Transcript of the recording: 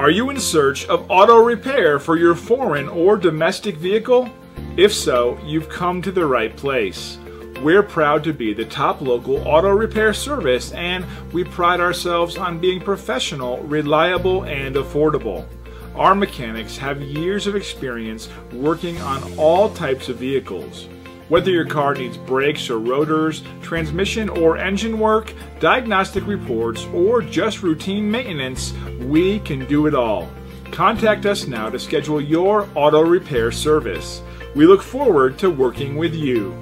Are you in search of auto repair for your foreign or domestic vehicle? If so, you've come to the right place. We're proud to be the top local auto repair service, and we pride ourselves on being professional, reliable, and affordable. Our mechanics have years of experience working on all types of vehicles. Whether your car needs brakes or rotors, transmission or engine work, diagnostic reports, or just routine maintenance, we can do it all. Contact us now to schedule your auto repair service. We look forward to working with you.